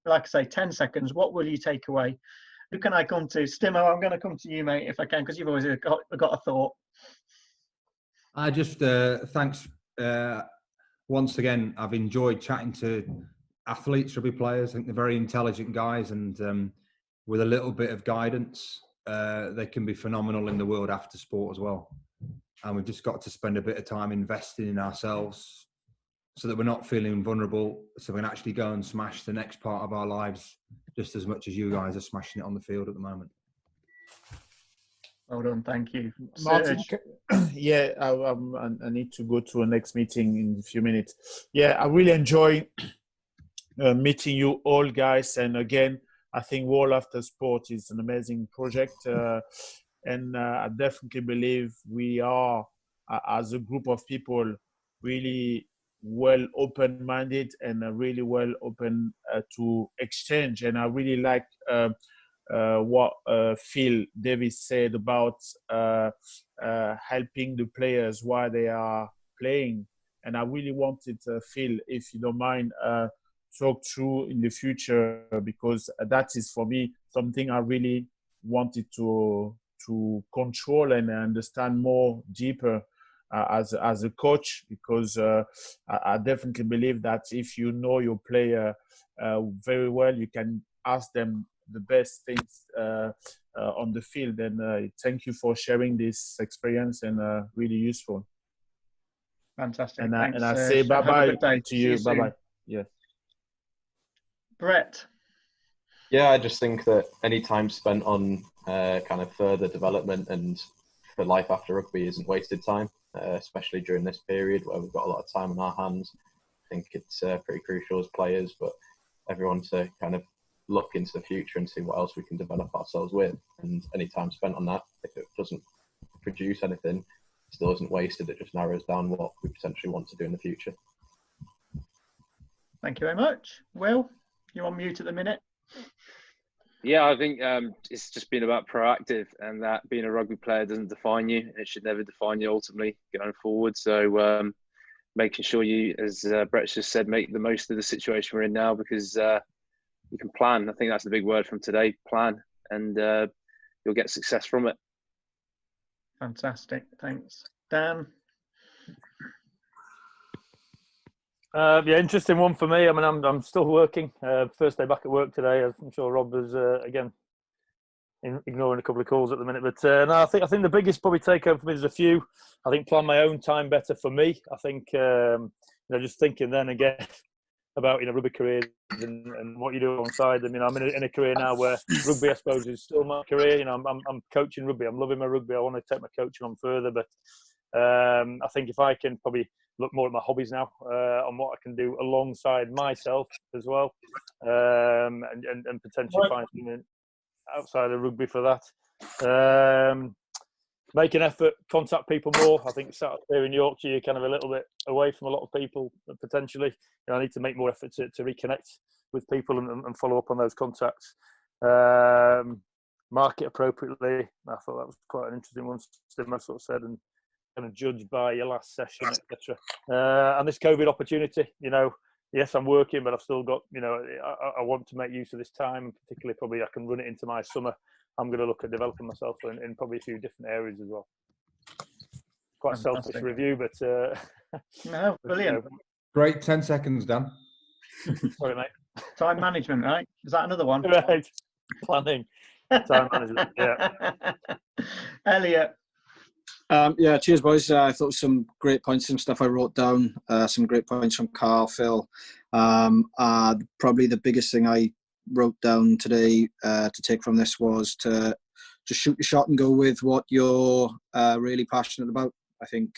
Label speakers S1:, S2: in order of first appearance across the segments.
S1: like I say, 10 seconds. What will you take away? Who can I come to? Stimo, I'm going to come to you, mate, if I can, because you've always got a thought.
S2: I just thanks once again. I've enjoyed chatting to athletes, rugby players. I think they're very intelligent guys, and with a little bit of guidance, they can be phenomenal in the world after sport as well. And we've just got to spend a bit of time investing in ourselves so that we're not feeling vulnerable, so we can actually go and smash the next part of our lives just as much as you guys are smashing it on the field at the moment.
S1: Well done, thank you.
S3: Martin, yeah, I need to go to a next meeting in a few minutes. Yeah, I really enjoy meeting you all, guys. And again, I think World After Sport is an amazing project. And I definitely believe we are, as a group of people, really well open-minded and really well open to exchange. And I really like what Phil Davis said about helping the players while they are playing. And I really wanted, Phil, if you don't mind, talk through in the future, because that is, for me, something I really wanted to control and understand more deeper as a coach, because I definitely believe that if you know your player very well, you can ask them the best things on the field. And thank you for sharing this experience, and really useful.
S1: Fantastic.
S3: And
S1: Thanks,
S3: I say bye-bye to you.
S1: See
S3: Bye-bye. Yeah.
S1: Brett.
S4: Yeah, I just think that any time spent on kind of further development and for life after rugby isn't wasted time, especially during this period where we've got a lot of time on our hands. I think it's pretty crucial as players, but everyone to kind of look into the future and see what else we can develop ourselves with. And any time spent on that, if it doesn't produce anything, it still isn't wasted. It just narrows down what we potentially want to do in the future.
S1: Thank you very much. Will, you're on mute at the minute.
S5: Yeah, I think it's just been about proactive, and that being a rugby player doesn't define you. It should never define you ultimately going forward. So making sure you, as Brett just said, make the most of the situation we're in now, because you can plan. I think that's the big word from today, plan, and you'll get success from it.
S1: Fantastic. Thanks. Dan?
S6: Yeah, interesting one for me. I mean, I'm still working. First day back at work today. I'm sure Rob is again ignoring a couple of calls at the minute. But no, I think the biggest probably take home for me is a few. I think plan my own time better for me. I think just thinking then again about rugby careers and what you do alongside them. I'm in a career now where rugby, I suppose, is still my career. I'm coaching rugby. I'm loving my rugby. I want to take my coaching on further, but I think if I can probably look more at my hobbies now, on what I can do alongside myself as well, and potentially find something outside of rugby for that. Make an effort, contact people more. I think sat here in Yorkshire, you're kind of a little bit away from a lot of people potentially. I need to make more effort to reconnect with people and follow up on those contacts. Market appropriately. I thought that was quite an interesting one. Stimmer sort of said, and kind of judged by your last session, etc. And this COVID opportunity, yes, I'm working, but I've still got, I want to make use of this time, and particularly probably I can run it into my summer. I'm going to look at developing myself in probably a few different areas as well. Quite
S1: Fantastic.
S6: selfish review, but
S1: no, brilliant.
S2: Great 10 seconds, Dan.
S6: Sorry, mate.
S1: Time management, right? Is that another one?
S6: Right. Planning. Time management, yeah.
S1: Elliot.
S7: Yeah, cheers, boys. I thought some great points, some stuff I wrote down, some great points from Carl, Phil. Probably the biggest thing I wrote down today to take from this was to just shoot your shot and go with what you're really passionate about. I think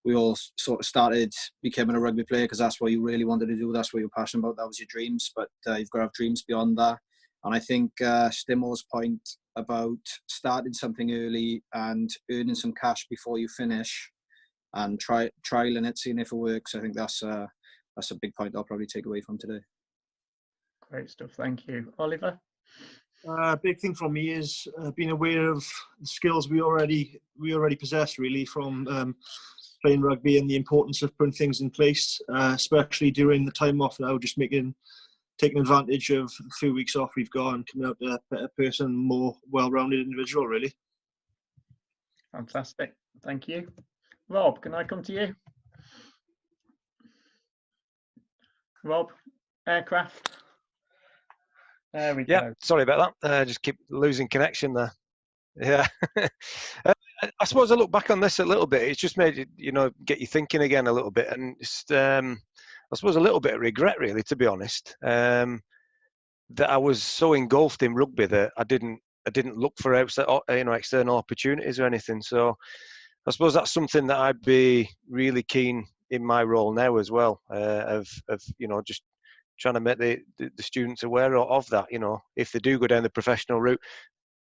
S7: we all sort of started becoming a rugby player because that's what you really wanted to do. That's what you're passionate about. That was your dreams, but you've got to have dreams beyond that. And I think Stimo's point about starting something early and earning some cash before you finish and trialing it, seeing if it works, I think that's a big point I'll probably take away from today.
S1: Great stuff. Thank you. Oliver?
S8: Big thing for me is being aware of the skills we already possess, really, from playing rugby, and the importance of putting things in place, especially during the time off now, just making taking advantage of a few weeks off we've got and coming out a better person, more well-rounded individual, really.
S1: Fantastic. Thank you. Rob, can I come to you? Rob, aircraft. There we go.
S9: Sorry about that. Just keep losing connection there. Yeah. I suppose I look back on this a little bit. It's just made you, get you thinking again a little bit, and just, I suppose a little bit of regret, really, to be honest, that I was so engulfed in rugby that I didn't look for external opportunities or anything. So I suppose that's something that I'd be really keen in my role now as well, of just trying to make the students aware of that, if they do go down the professional route,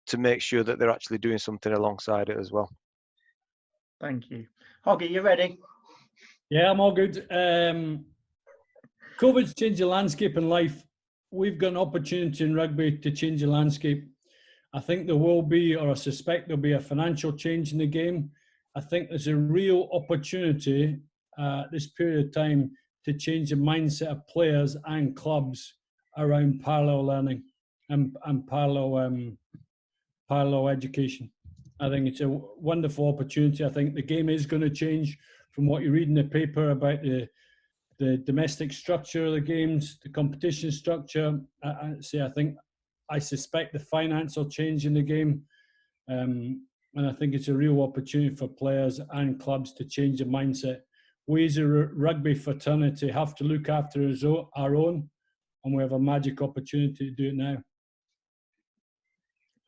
S9: to make sure that they're actually doing something alongside it as well.
S1: Thank you. Hoggy, you ready?
S10: Yeah, I'm all good. COVID's changed the landscape in life. We've got an opportunity in rugby to change the landscape. I think there will be, or I suspect there'll be, a financial change in the game. I think there's a real opportunity this period of time to change the mindset of players and clubs around parallel learning and parallel education. I think it's a wonderful opportunity. I think the game is going to change from what you read in the paper about the domestic structure of the games, the competition structure. I suspect the finance will change in the game. And I think it's a real opportunity for players and clubs to change the mindset. We as a rugby fraternity have to look after our own, and we have a magic opportunity to do it now.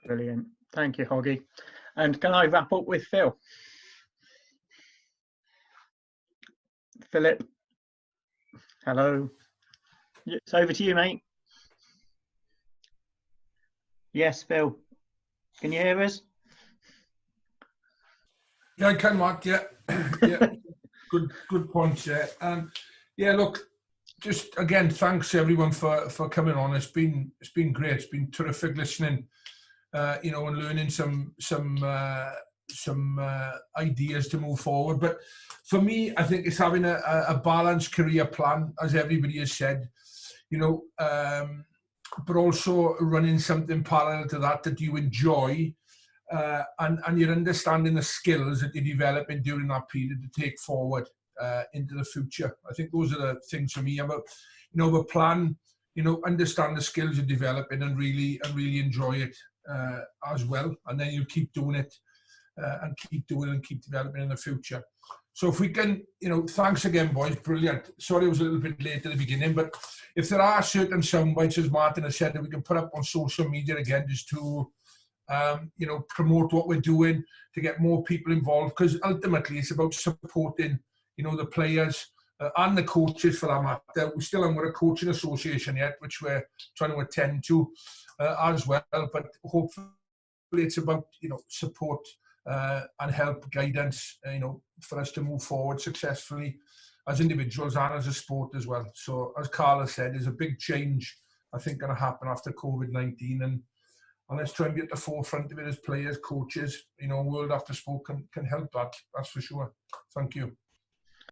S1: Brilliant. Thank you, Hoggy. And can I wrap up with Phil? Philip, hello. It's over to you, mate. Yes, Phil. Can you hear us?
S11: Yeah, I can, Mark. Yeah, yeah. Good points. Yeah. Look, just again, thanks everyone for coming on. It's been great. It's been terrific listening, and learning some ideas to move forward. But for me, I think it's having a balanced career plan, as everybody has said, but also running something parallel to that you enjoy, and you're understanding the skills that you're developing during that period to take forward into the future. I think those are the things for me. About the plan, understand the skills you're developing and really enjoy it as well, and then you keep doing it and keep doing it and keep developing in the future. So if we can, thanks again, boys, brilliant. Sorry I was a little bit late at the beginning, but if there are certain soundbites, as Martin has said, that we can put up on social media again, just to promote what we're doing, to get more people involved, because ultimately it's about supporting the players and the coaches for that matter. We still haven't got a coaching association yet, which we're trying to attend to as well, but hopefully it's about support and help, guidance, for us to move forward successfully as individuals and as a sport as well. So as Carla said, there's a big change I think going to happen after COVID-19, and let's try and be at the forefront of it as players, coaches. World After Sport can help that, that's for sure. Thank you.